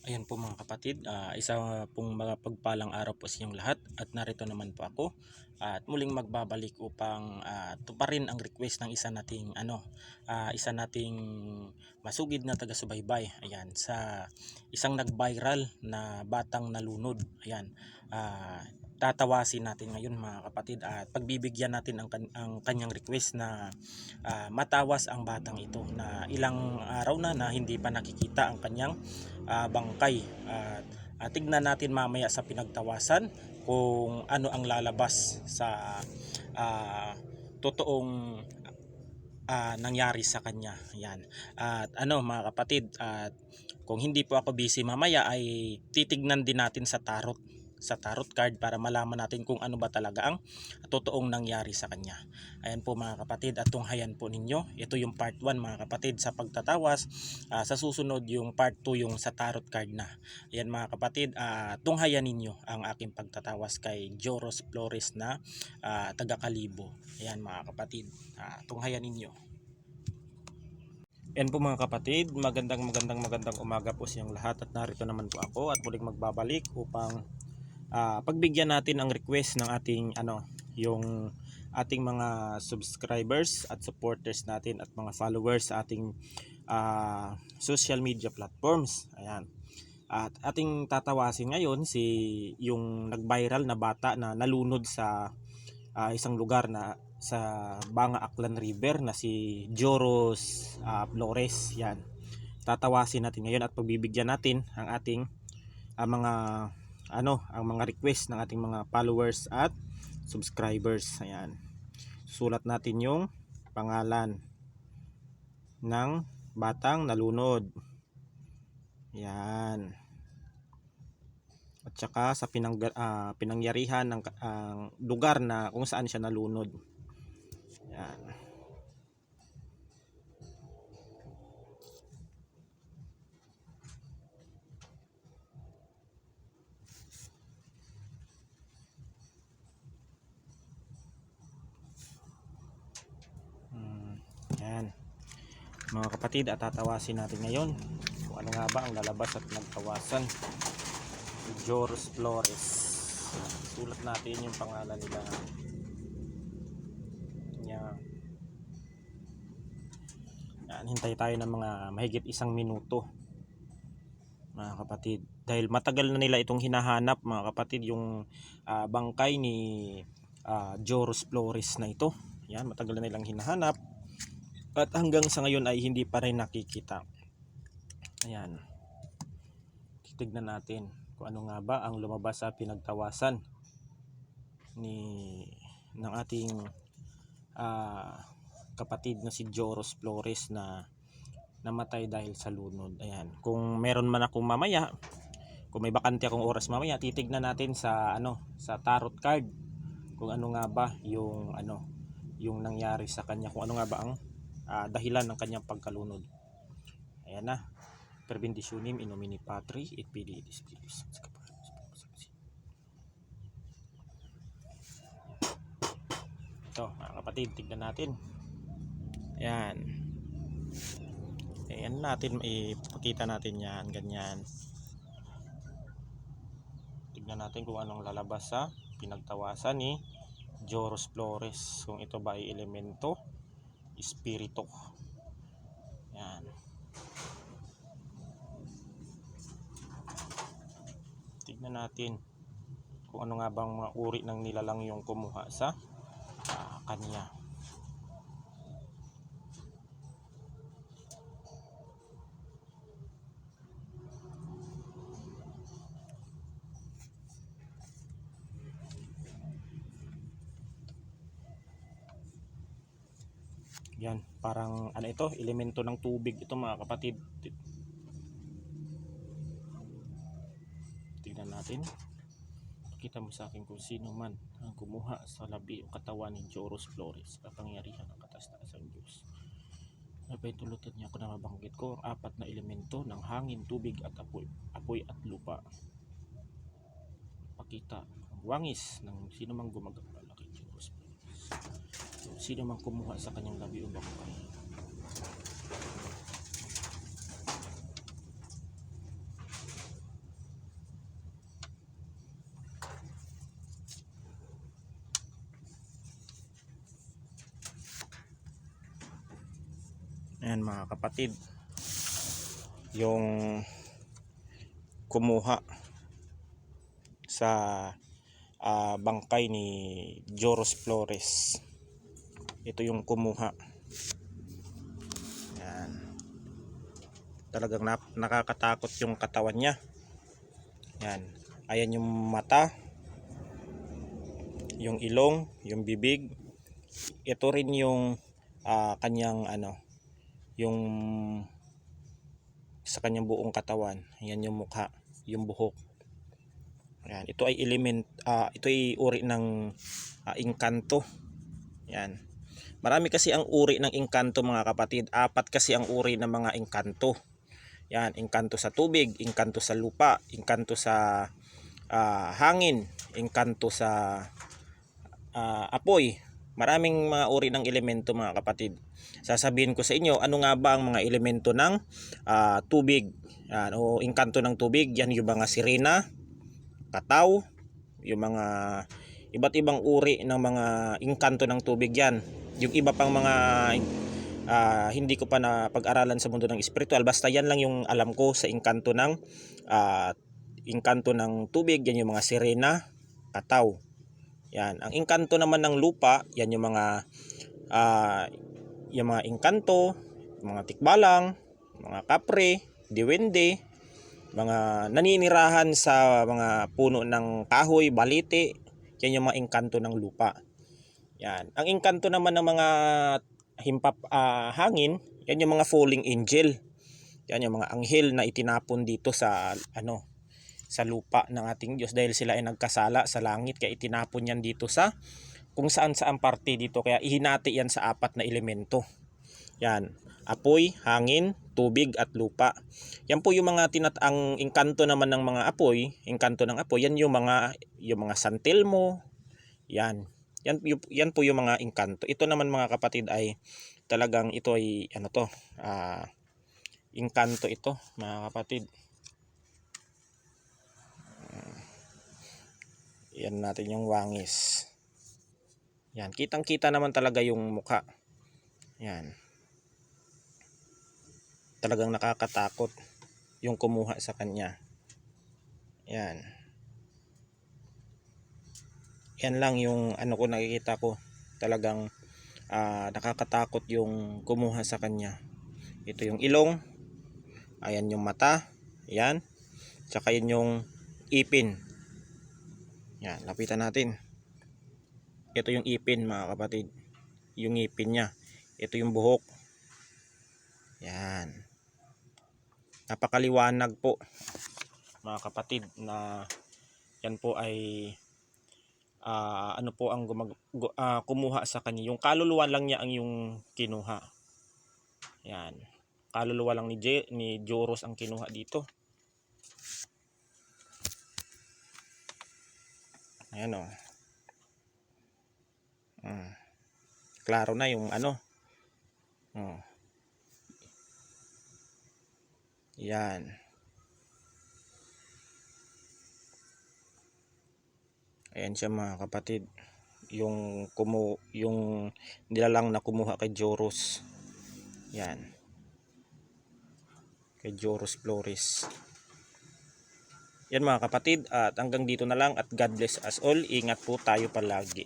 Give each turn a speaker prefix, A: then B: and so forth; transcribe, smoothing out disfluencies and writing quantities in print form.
A: Ayan po mga kapatid, isa pong mga pagpalang araw po sa inyong lahat at narito naman po ako at muling magbabalik upang tuparin ang request ng isa nating masugid na taga-subaybay. Ayan, sa isang nag-viral na batang nalunod. Ayan, tatawasin natin ngayon mga kapatid at pagbibigyan natin ang kanyang request na matawas ang batang ito na ilang araw na hindi pa nakikita ang kanyang bangkay. Tignan natin mamaya sa pinagtawasan kung ano ang lalabas sa totoong nangyari sa kanya. Yan. At mga kapatid, kung hindi po ako busy mamaya ay titignan din natin sa tarot card para malaman natin kung ano ba talaga ang totoong nangyari sa kanya. Ayan po mga kapatid, at tunghayan po ninyo. Ito yung part 1 mga kapatid sa pagtatawas. Sa susunod yung part 2 yung sa tarot card na. Ayan mga kapatid, tunghayan ninyo ang aking pagtatawas kay Joros Flores na taga Kalibo. Ayan mga kapatid, tunghayan ninyo. Yan po mga kapatid, magandang umaga po sa inyong lahat at narito naman po ako at muling magbabalik upang pagbigyan natin ang request ng yung ating mga subscribers at supporters natin at mga followers sa ating social media platforms. Ayan. At ating tatawasin ngayon yung nag-viral na bata na nalunod sa isang lugar na sa Banga Aklan River na si Joros Flores. Yan. Tatawasin natin ngayon at pagbibigyan natin ang ating ang mga request ng ating mga followers at subscribers. Ayan. Sulat natin yung pangalan ng batang nalunod. Ayan. At saka sa pinangyarihan ng lugar na kung saan siya nalunod. Ayan. Ayan. Mga kapatid, at tatawasin natin ngayon kung ano nga ba ang lalabas at nagtawasan. Joros Flores. Sulat natin yung pangalan nila. Yan. Yan, hintay tayo ng mga mahigit 1 minuto mga kapatid, dahil matagal na nila itong hinahanap mga kapatid, yung bangkay ni Joros Flores na ito. Yan, matagal na nilang hinahanap at hanggang sa ngayon ay hindi pa rin nakikita. Ayan, titignan natin kung ano nga ba ang lumabas sa pinagtawasan ng ating kapatid na si Joros Flores na namatay dahil sa lunod. Ayan, kung meron man akong mamaya, kung may bakante akong oras mamaya, titignan natin sa sa tarot card kung ano nga ba yung yung nangyari sa kanya, kung ano nga ba ang dahilan ng kanyang pagkalunod. Ayan na. Per benditionem in nomine Patri et Filii et Spiritus Sancti. Ito mga kapatid, tignan natin. Ayan. Ayan natin, ipakita natin yan, ganyan. Tignan natin kung anong lalabas sa pinagtawasan ni Joros Flores, kung ito ba ay elemento, espiritu. Yan. Tignan natin kung ano nga bang mga uri ng nilalang yung kumuha sa kanya. Yan, parang ito, elemento ng tubig ito mga kapatid. Tignan natin. Kita mo sa akin kung sino man ang kumuha sa labi o katawan ni Joros Flores, kapangyarihan ng kataas-taasang Diyos. Napaitulutan niya ako na mabanggit ko ang 4 na elemento ng hangin, tubig at apoy at lupa. Pakita ang wangis ng sino mang gumagambala kay Joros Flores. Sino mang kumuha sa kanyang labi o bangkay. Ayan mga kapatid, yung kumuha sa bangkay ni Joros Flores. Ito yung kumuha. Ayan. Talagang nakakatakot yung katawan niya. Ayan. Ayan yung mata, yung ilong, yung bibig. Ito rin yung kanyang yung sa kanyang buong katawan. Ayan yung mukha, yung buhok. Ayan, ito ay ito ay uri ng engkanto. Ayan. Marami kasi ang uri ng engkanto mga kapatid. 4 kasi ang uri ng mga engkanto. Yan, engkanto sa tubig, engkanto sa lupa, engkanto sa hangin, engkanto sa apoy. Maraming mga uri ng elemento mga kapatid. Sasabihin ko sa inyo, ano nga ba ang mga elemento ng tubig? Yan, o engkanto ng tubig, yan yung mga sirena, kataw, yung mga iba't ibang uri ng mga engkanto ng tubig yan. Yung iba pang mga hindi ko pa na pag-aralan sa mundo ng espiritual, basta yan lang yung alam ko sa engkanto ng tubig, yan yung mga sirena, kataw. Yan, ang engkanto naman ng lupa, yan yung mga engkanto, mga tikbalang, mga kapre, diwende, mga naninirahan sa mga puno ng kahoy, balite, yan yung mga engkanto ng lupa. Yan. Ang engkanto naman ng mga himpap hangin, yan yung mga falling angel. Yan yung mga anghel na itinapon dito sa sa lupa ng ating Diyos dahil sila ay nagkasala sa langit, kaya itinapon yan dito sa kung saan parte dito, kaya ihinati yan sa 4 na elemento. Yan, apoy, hangin, tubig at lupa. Yan po yung mga ang engkanto naman ng mga apoy, engkanto ng apoy, yan yung mga San Telmo. Yan. Yan po yung mga engkanto. Ito naman mga kapatid ay talagang ito ay engkanto ito mga kapatid. Yan natin yung wangis. Yan, kitang-kita naman talaga yung mukha. Yan. Talagang nakakatakot yung kumuha sa kanya. Yan. Yan lang yung ko nakikita ko. Talagang nakakatakot yung kumuha sa kanya. Ito yung ilong. Ayan yung mata. Yan. Tsaka yun yung ipin. Yan, lapitan natin. Ito yung ipin mga kapatid. Yung ipin niya. Ito yung buhok. Yan. Napakaliwanag po mga kapatid na yan po ay po ang kumuha sa kanya. Yung kaluluwa lang niya ang yung kinuha. Yan. Kaluluwa lang ni Joros ang kinuha dito. Ayan o. Klaro na yung Yan. Ayan siya mga kapatid. Yung nilalang na kumuha kay Joros. Yan. Kay Joros Flores. Yan mga kapatid, at hanggang dito na lang at God bless us all. Ingat po tayo palagi.